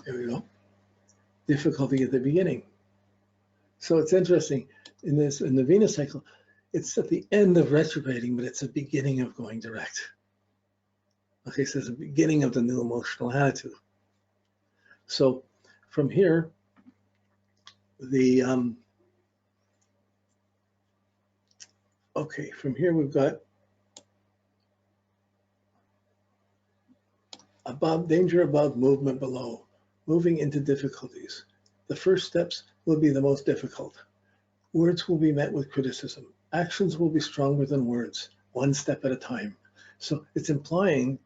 There we go. Difficulty at the beginning. So it's interesting in the Venus cycle, it's at the end of retrograding, but it's the beginning of going direct. Okay, so it's the beginning of the new emotional attitude. So from here, from here we've got above, danger above, movement below, moving into difficulties. The first steps will be the most difficult. Words will be met with criticism. Actions will be stronger than words, one step at a time. So it's implying,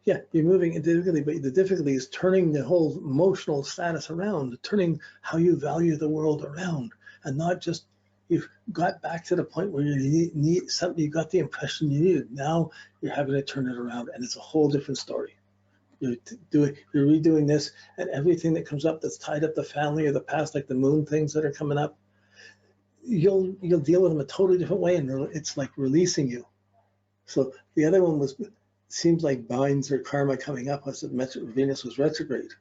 yeah, you're moving into difficulty, but the difficulty is turning the whole emotional status around, turning how you value the world around, and not just you've got back to the point where you need something, you got the impression you needed. Now you're having to turn it around, and it's a whole different story. You're redoing this, and everything that comes up that's tied up the family or the past, like the moon things that are coming up, you'll deal with them a totally different way, and it's like releasing you. So the other one seems like binds or karma coming up as Venus was retrograde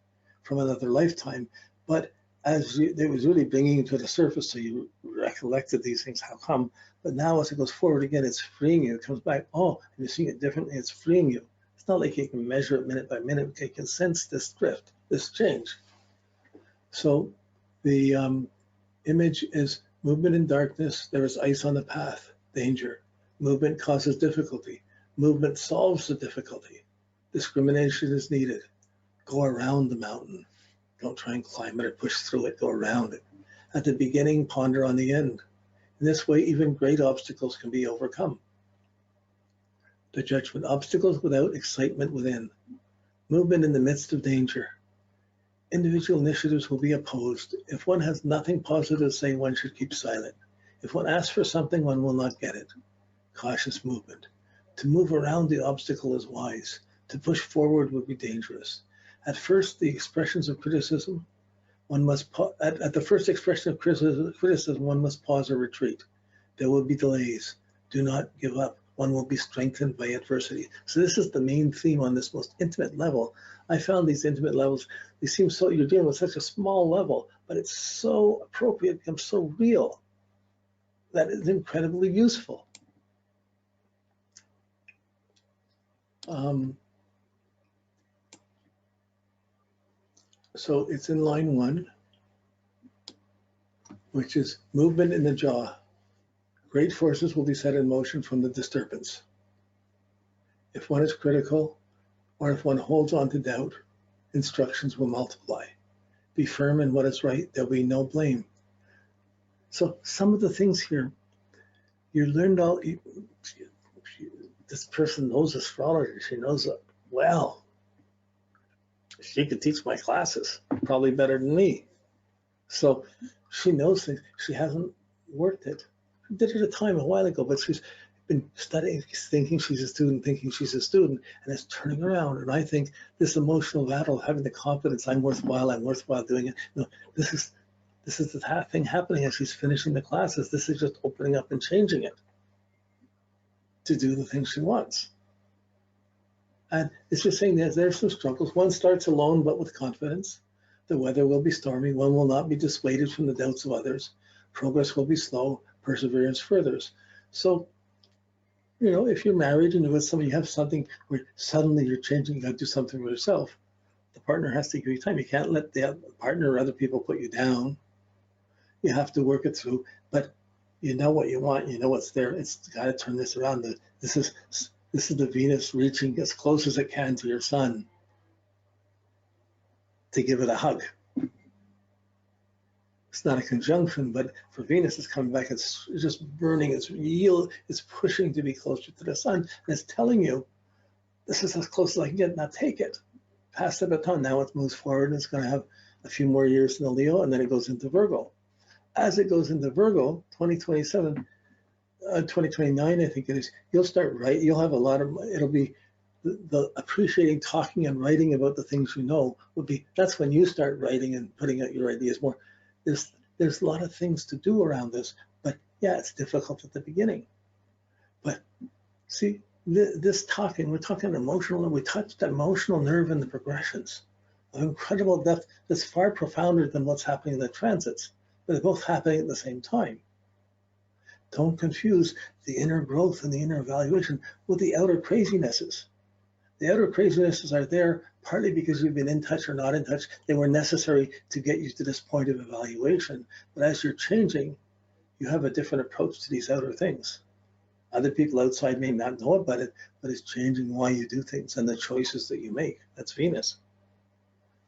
from another lifetime, but it was really bringing you to the surface, so you recollected these things, how come? But now as it goes forward again, it's freeing you. It comes back, oh, and you're seeing it differently, it's freeing you. It's not like you can measure it minute by minute, but you can sense this drift, this change. So the image is movement in darkness, there is ice on the path, danger. Movement causes difficulty. Movement solves the difficulty. Discrimination is needed. Go around the mountain. Don't try and climb it or push through it, go around it. At the beginning, ponder on the end. In this way, even great obstacles can be overcome. The judgment, obstacles without, excitement within. Movement in the midst of danger. Individual initiatives will be opposed. If one has nothing positive to say, one should keep silent. If one asks for something, one will not get it. Cautious movement. To move around the obstacle is wise. To push forward would be dangerous. At first, the expressions of criticism, at the first expression of criticism, one must pause or retreat. There will be delays. Do not give up. One will be strengthened by adversity. So this is the main theme on this most intimate level. I found these intimate levels, they seem so, you're dealing with such a small level, but it's so appropriate, becomes so real, that it's incredibly useful. So it's in line 1, which is movement in the jaw. Great forces will be set in motion from the disturbance. If one is critical, or if one holds on to doubt, instructions will multiply. Be firm in what is right, there'll be no blame. So some of the things here, you learned all, this person knows astrology, she knows it well. She could teach my classes, probably better than me. So she knows things, she hasn't worked it. She did it a time a while ago, but she's been studying, thinking she's a student, and it's turning around. And I think this emotional battle, having the confidence, I'm worthwhile doing it. No, this is the thing happening as she's finishing the classes. This is just opening up and changing it to do the things she wants. And it's just saying that there's some struggles. One starts alone, but with confidence. The weather will be stormy. One will not be dissuaded from the doubts of others. Progress will be slow. Perseverance furthers. So, you know, if you're married and with somebody, you have something where suddenly you're changing, you got to do something for yourself. The partner has to give you time. You can't let the partner or other people put you down. You have to work it through, but you know what you want. You know what's there. It's got to turn this around. This is the Venus reaching as close as it can to your sun to give it a hug. It's not a conjunction, but for Venus, it's coming back. It's just burning. It's pushing to be closer to the sun. And it's telling you, this is as close as I can get. Now take it. Pass the baton. Now it moves forward, and it's going to have a few more years in the Leo, and then it goes into Virgo. As it goes into Virgo, 2027, 2029, I think it is, you'll start writing. You'll have a lot of, it'll be the appreciating, talking, and writing about the things you know would be, that's when you start writing and putting out your ideas more. There's a lot of things to do around this, but yeah, it's difficult at the beginning. But see, this talking, we're talking emotional, and we touched the emotional nerve in the progressions of incredible depth that's far profounder than what's happening in the transits, but they're both happening at the same time. Don't confuse the inner growth and the inner evaluation with the outer crazinesses. The outer crazinesses are there partly because you've been in touch or not in touch. They were necessary to get you to this point of evaluation. But as you're changing, you have a different approach to these outer things. Other people outside may not know about it, but it's changing why you do things and the choices that you make. That's Venus.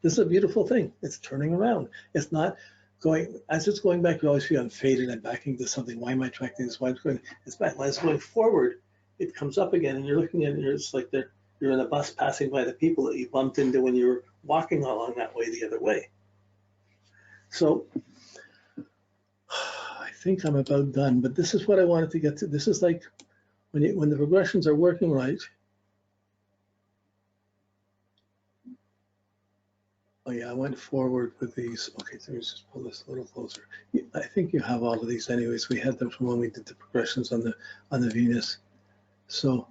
This is a beautiful thing. It's turning around. It's not going, as it's going back, you always feel I'm faded, I'm backing to something. Why am I attracting this? Why am I going? It's back. When it's going forward, it comes up again, and you're looking at it, and it's like you're in a bus passing by the people that you bumped into when you were walking along that way the other way. So I think I'm about done, but this is what I wanted to get to. This is like when the progressions are working right. Oh yeah, I went forward with these. Okay, so let me just pull this a little closer. I think you have all of these anyways. We had them from when we did the progressions on the Venus. So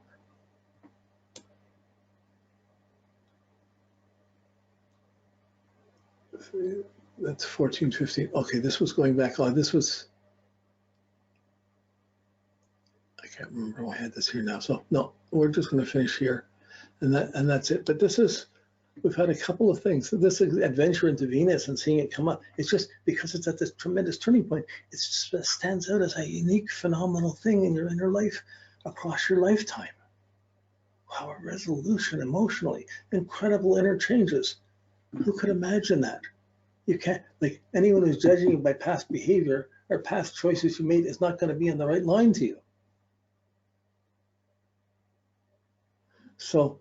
that's 14, 15. Okay, this was going back on. This was, I can't remember. I had this here now. So no, we're just going to finish here, and that's it. But this is, we've had a couple of things. This adventure into Venus and seeing it come up, it's just because it's at this tremendous turning point, it stands out as a unique, phenomenal thing in your inner life across your lifetime. Wow, a resolution emotionally, incredible inner changes. Who could imagine that? You can't, like, anyone who's judging you by past behavior or past choices you made is not going to be in the right line to you. So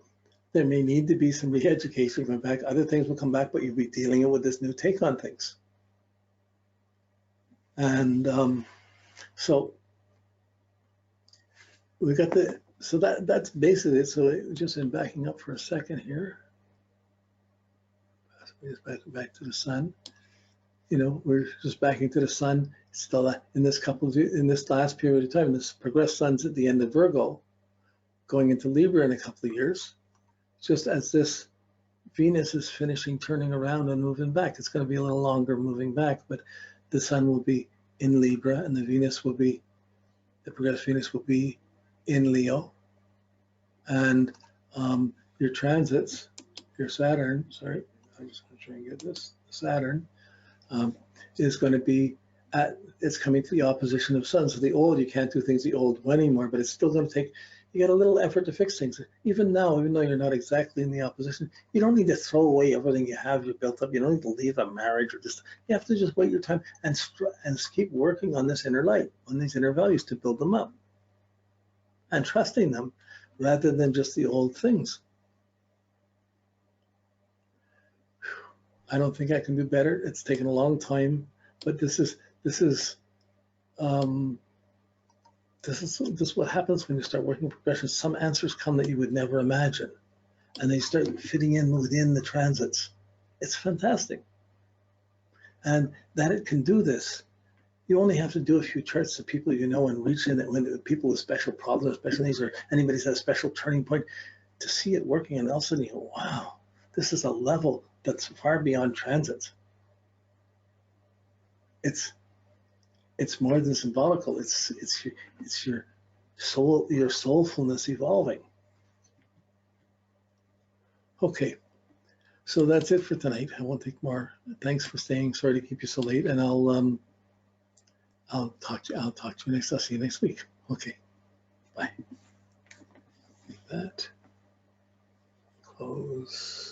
there may need to be some re-education going back. Other things will come back, but you'll be dealing with this new take on things. And so we got so that's basically it. So just in backing up for a second here, back to the sun. You know, we're just backing to the sun. Still in this last period of time, this progressed sun's at the end of Virgo, going into Libra in a couple of years. Just as this Venus is finishing turning around and moving back. It's going to be a little longer moving back, but the sun will be in Libra and the progressed Venus will be in Leo. And your transits, your Saturn, sorry, I'm just going to try and get this, Saturn is going to be it's coming to the opposition of Sun. So the old, you can't do things the old way anymore, but it's still going to take, you got a little effort to fix things. Even now, even though you're not exactly in the opposition, you don't need to throw away everything you have, you built up. You don't need to leave a marriage or just, you have to just wait your time and keep working on this inner light, on these inner values to build them up and trusting them rather than just the old things. I don't think I can do better. It's taken a long time, but this is what happens when you start working progression. Some answers come that you would never imagine, and they start fitting in within the transits. It's fantastic. And that it can do this, you only have to do a few charts to people you know and reach in it when people with special problems, special needs, or anybody's at a special turning point to see it working, and all of a sudden you go, wow, this is a level that's far beyond transits. It's more than symbolical. It's your soul, your soulfulness evolving. Okay, so that's it for tonight. I won't take more. Thanks for staying. Sorry to keep you so late, and I'll talk to you next. I'll see you next week. Okay, bye. Like that. Close.